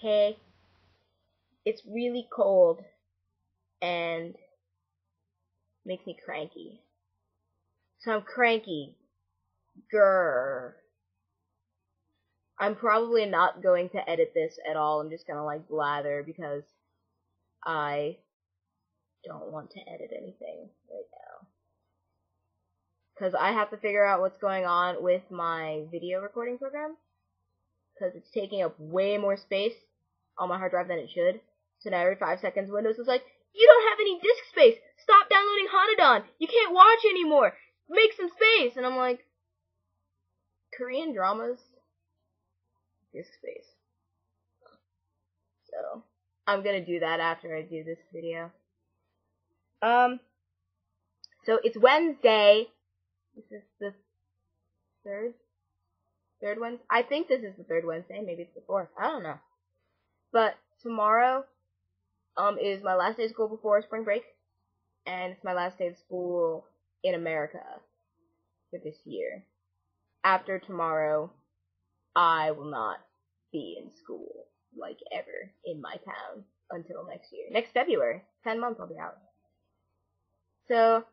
okay? It's really cold and makes me cranky. So I'm cranky. Grr. I'm probably not going to edit this at all. I'm just gonna like blather because I don't want to edit anything right now. Because I have to figure out what's going on with my video recording program. Because it's taking up way more space on my hard drive than it should. So now every 5 seconds Windows is like, you don't have any disk space! Stop downloading Hanadon! You can't watch anymore! Make some space! And I'm like, Korean dramas? Disk space. So, I'm gonna do that after I do this video. So it's Wednesday. This is the third Wednesday? I think this is the third Wednesday. Maybe it's the fourth. I don't know. But tomorrow, is my last day of school before spring break. And it's my last day of school in America for this year. After tomorrow, I will not be in school, like, ever in my town until next year. Next February. 10 months I'll be out. So,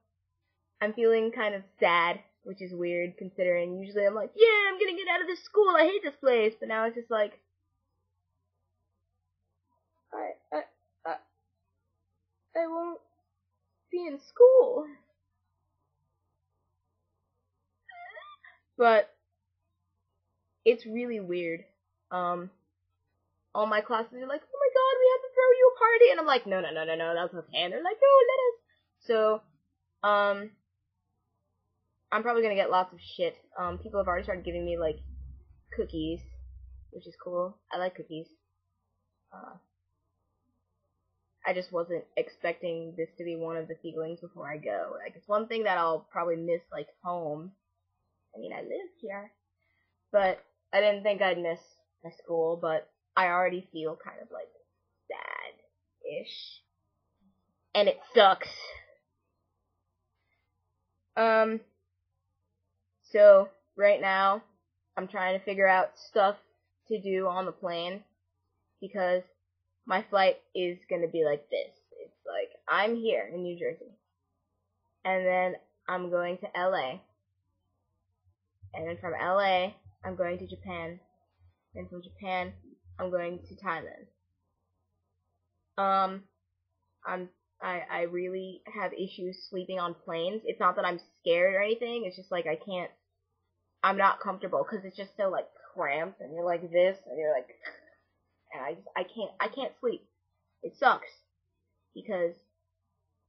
I'm feeling kind of sad, which is weird considering usually I'm like, yeah, I'm gonna get out of this school, I hate this place. But now it's just like, I won't be in school. But it's really weird. All my classes are like, oh my god, we have to throw you a party, and I'm like, no, that's okay. And they're like, no, let us. So, I'm probably gonna get lots of shit. People have already started giving me like cookies, which is cool. I like cookies. I just wasn't expecting this to be one of the feelings before I go. Like, it's one thing that I'll probably miss, like, home. I mean, I live here. But I didn't think I'd miss my school, but I already feel kind of, like, sad-ish. And it sucks. So, right now, I'm trying to figure out stuff to do on the plane, because my flight is gonna be like this. It's like, I'm here in New Jersey, and then I'm going to LA, and then from LA, I'm going to Japan, and from Japan, I'm going to Thailand. I really have issues sleeping on planes. It's not that I'm scared or anything, it's just like I'm not comfortable, because it's just so, like, cramped, and you're like this, and you're like, and I can't sleep. It sucks, because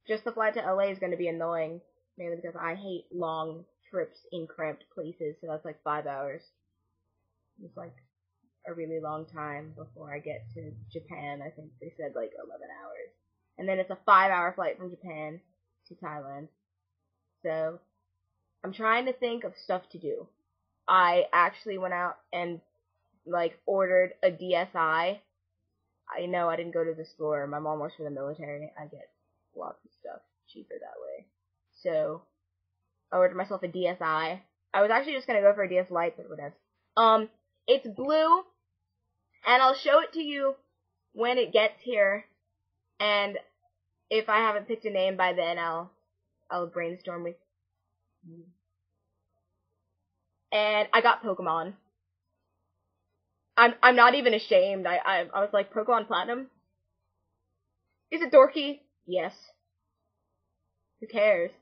just the flight to LA is going to be annoying, mainly because I hate long trips in cramped places, so that's like 5 hours. It's like a really long time before I get to Japan. I think they said like 11 hours. And then it's a 5-hour flight from Japan to Thailand. So, I'm trying to think of stuff to do. I actually went out and, like, ordered a DSi. I know I didn't go to the store. My mom works for the military. I get lots of stuff cheaper that way. So, I ordered myself a DSi. I was actually just gonna go for a DS Lite, but whatever. It's blue, and I'll show it to you when it gets here. And if I haven't picked a name by then, I'll brainstorm with you. And I got Pokemon. I'm not even ashamed. I was like, Pokemon Platinum? Is it dorky? Yes. Who cares?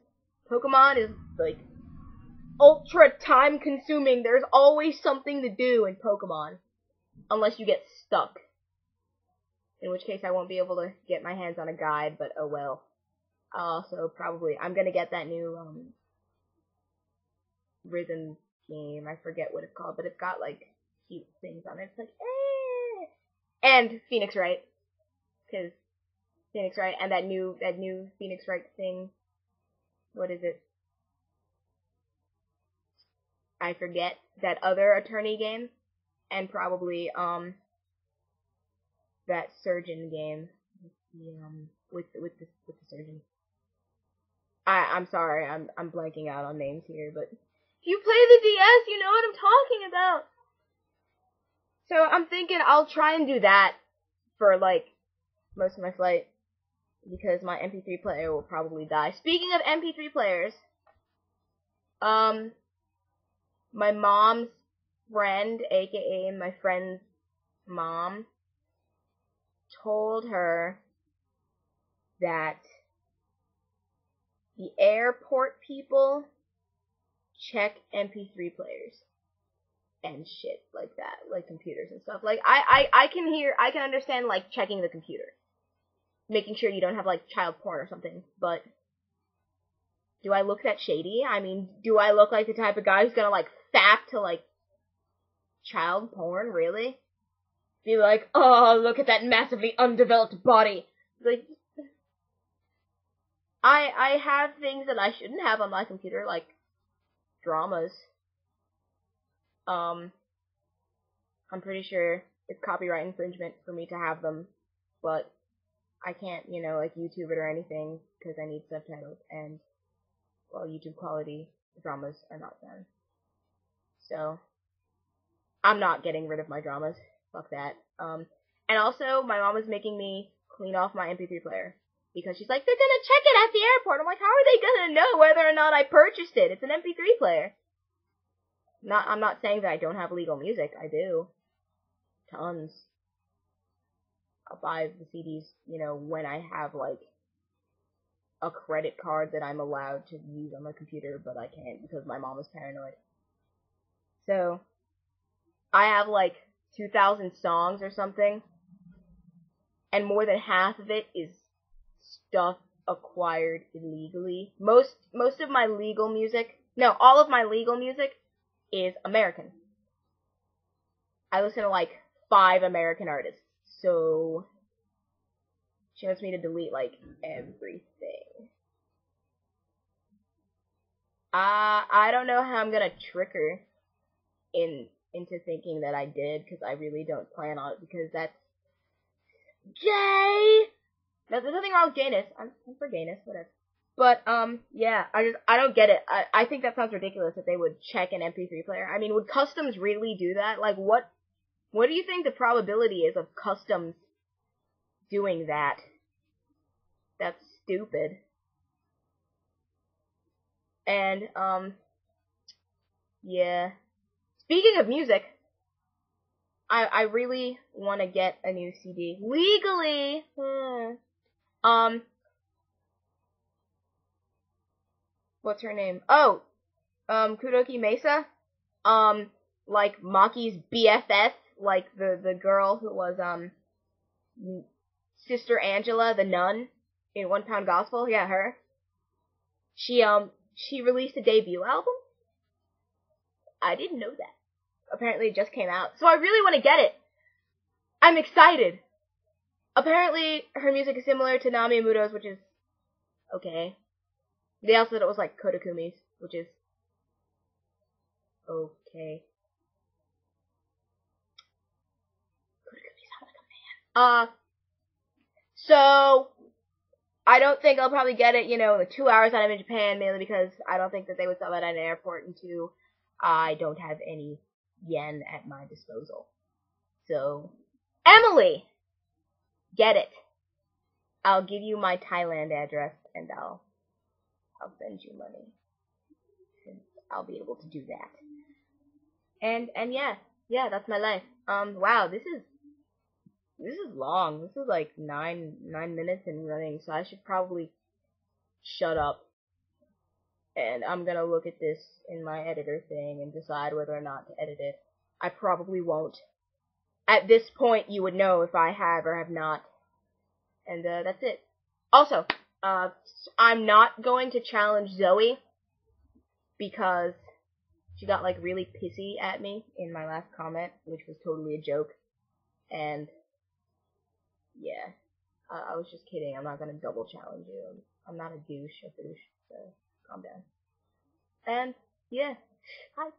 Pokemon is, like, ultra time consuming. There's always something to do in Pokemon. Unless you get stuck. In which case I won't be able to get my hands on a guide, but oh well. Also, I'm gonna get that new, rhythm game. I forget what it's called, but it's got, like, cute things on it. It's like, eh! And Phoenix Wright. Cause Phoenix Wright, and that new Phoenix Wright thing. What is it? I forget. That other attorney game. And probably, that surgeon game. With the surgeon. I'm sorry, I'm blanking out on names here, but if you play the DS, you know what I'm talking about. So I'm thinking I'll try and do that for like most of my flight because my MP3 player will probably die. Speaking of MP3 players, my mom's friend, aka my friend's mom, told her that the airport people check MP3 players and shit like that, like computers and stuff. Like, I can understand, like, checking the computer. Making sure you don't have, like, child porn or something, but do I look that shady? I mean, do I look like the type of guy who's gonna, like, fap to, like, child porn, really? Be like, oh, look at that massively undeveloped body. Like, I have things that I shouldn't have on my computer, like dramas. I'm pretty sure it's copyright infringement for me to have them, but I can't, you know, like YouTube it or anything because I need subtitles, and well, YouTube quality dramas are not done. So I'm not getting rid of my dramas. Fuck that. And also my mom is making me clean off my MP3 player. Because she's like, they're gonna check it at the airport. I'm like, how are they gonna know whether or not I purchased it? It's an MP3 player. I'm not saying that I don't have legal music. I do. Tons. I'll buy the CDs, you know, when I have, like, a credit card that I'm allowed to use on my computer, but I can't because my mom is paranoid. So, I have, like, 2,000 songs or something, and more than half of it is stuff acquired illegally. Most of my legal music, no, all of my legal music is American. I listen to like 5 American artists, so she wants me to delete like everything. I don't know how I'm gonna trick her into thinking that I did, because I really don't plan on it, because that's gay. There's nothing wrong with gayness. I'm for gayness, whatever. But, yeah, I don't get it. I think that sounds ridiculous that they would check an MP3 player. I mean, would customs really do that? Like, what do you think the probability is of customs doing that? That's stupid. And, yeah. Speaking of music, I really want to get a new CD. Legally! What's her name? Oh, Kudoki Mesa. Like Maki's BFF, like the girl who was, Sister Angela, the nun in One Pound Gospel. Yeah, her. She released a debut album. I didn't know that. Apparently it just came out. So I really want to get it. I'm excited. Apparently her music is similar to Nami Muto's, which is okay. They also said it was like Kodakumi's, which is okay. Kodakumi's not like a man. So I don't think I'll probably get it, you know, in the 2 hours that I'm in Japan, mainly because I don't think that they would sell it at an airport, and 2, I don't have any yen at my disposal. So, Emily! Get it. I'll give you my Thailand address, and I'll send you money. Since I'll be able to do that. And yeah, that's my life. Wow, this is long. This is like 9 minutes and running, so I should probably shut up. And I'm gonna look at this in my editor thing and decide whether or not to edit it. I probably won't. At this point, you would know if I have or have not. And that's it. Also, I'm not going to challenge Zoe because she got like really pissy at me in my last comment, which was totally a joke. And yeah, I was just kidding. I'm not gonna double challenge you. I'm not a douche, so calm down. And yeah, hi.